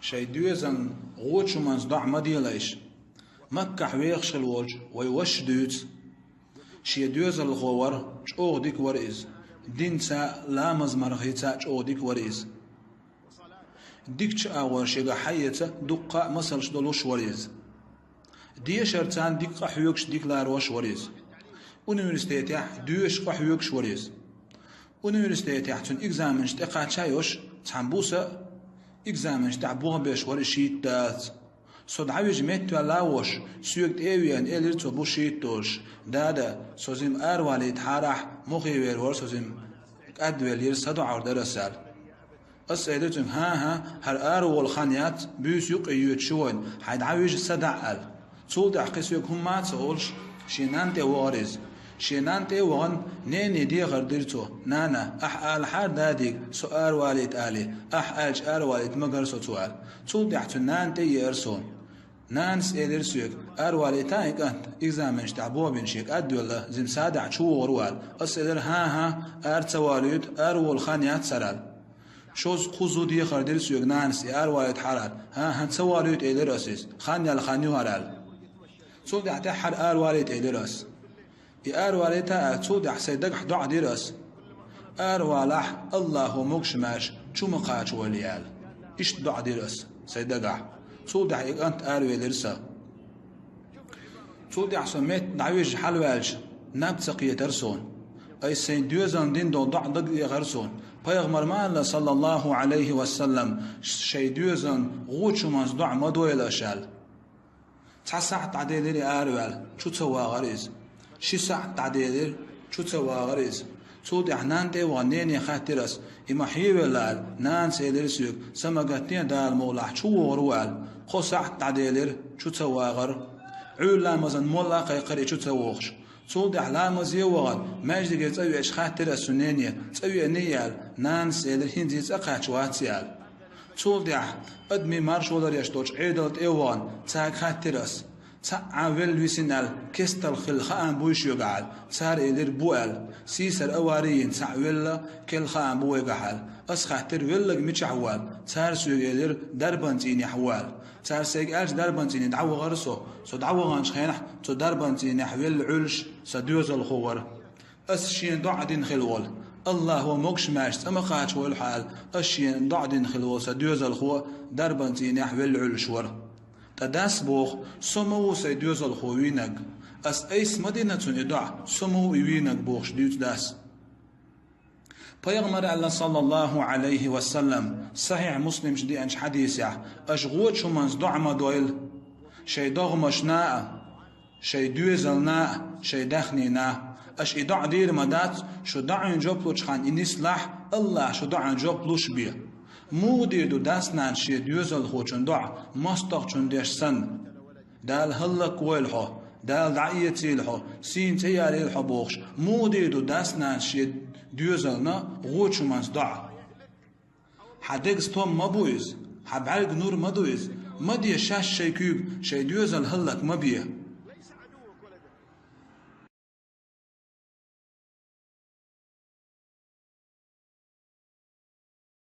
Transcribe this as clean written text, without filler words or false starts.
شي دوزن غوتش منز ضع مديليش مكة حويخش الوج ويوش دوت شي دوزن الغور شوغ ديك ورئيز دين تا لامز مرغي تا شوغ ديك ورئيز ديك تشاور شيغا حيتا دقة مسلش دولوش ورئيز دي شرطان ديك قحيوكش ديك لاروش ورئيز Universitetja duurs قحيوكش ورئيز Universitetja تون إكزامنش تقع تشايوش تحمبوسا إكزامنش تعبوها بيش ورشيت دات صد عوج ميتو لاوش سيوكت ايويان إليرتو بوشيت توش دادا سوزيم أروالي تحارح مخيوير ور سوزيم أدويل يرسدو عور درسال أسألتهم ها هر أروال خانيات بيس يقيوت شوين حيد عوج سدعال تولدع قسيوك هما تقولش شينانتي وارز شينانتي وغن نيني دي غردرتو نانا أحقال حار داديك سؤال والد آلي أحقالج آل والد مقر سؤال تولدع تنانتي يرسون نانس إليرسيوك آل والدتايك أنت إكزامنش تعبوه بنشيك أدو الله زم سادع شو غروال أسئلر ها آر تواليد آر والخانيات سرال شوز خزو دي غردرسيوك نانس آل والد حرال ها تواليد إليرسيس خانيا الخانيو هرال تولدع تحر آل والد إليرس آر والدتا تولدع سيدك دع ديرس آر والح الله مكشماش شو مقاش وليال إيش دع ديرس سيدك تولدع أنت آر والرسا تولدع سميت دعويج حلوالج نبتقي ترسون أي سين دوزان دين دو ضع دق يغرسون پیغمبر الله صلى الله عليه وسلم شي دوزان غوچ ماز ضع مدويل شال تسع تعديلي آروال شو تسوى غريز شي ساعة تعديلي شو تسوى غريز تولدع نانتي وغنيني خاترس إما حيوالال نان سيلرسيوك سمقاتين دال مولح شو غروال خو ساعة تعديلي شو تسوى غر عولا مزن مولا قيقري شو تسوغش تولدع لامز يوغن ماجدك تسوي اش خاترس سنيني تسوي نيال نان سيلر هنزي تساقاتش واتسيال تولدع أدمي مارش ولر يشتوش عيدلت إيوان تاك خاترس تعاول ويسنال كستل خلخان بوش يقعل تار إلير بوال سيسر أواريين تعاول كل خان بو يقعل أس خاتر ولق متشحوال تار سوق إلير دربانتيني حوال تار سيق ألج دربانتيني دعو غرسو سو دعو غانش خينح تو دربانتيني حوال علش سدوز الخور أس شين دعدين خلول الله هو مكش ماشت أما قاش والحال أشين ضعدين خلو سدوز الخو دربنتي نحو العلشور تداس بوخ سمو سيدوز الخو وينك أس أيس مدينة إدع سمو وينك بوخ شديد داس پیغمبر الله صلى الله عليه وسلم صحيح مسلم شدي أنش حديث أشغوت شو منز دعم دويل شي دغمشنا شي دوزلنا شي دخنينا اش ادع دير مدات شو دعن جوبلوش خان انيسلاح الله شو دعن جوبلوش بيه مو ديدو داسنان شي ديوزل خوچن دع مستق چون ديشسن دال هلك ويلحو دال دعيتي الحو سين تياري الحو بوخش مو ديدو داسنان شي ديوزلنا غوچ منز دع حدقس توم مبويز حبعلق نور مدويز مدي شاش شي كيب شي ديوزل هلك مبيه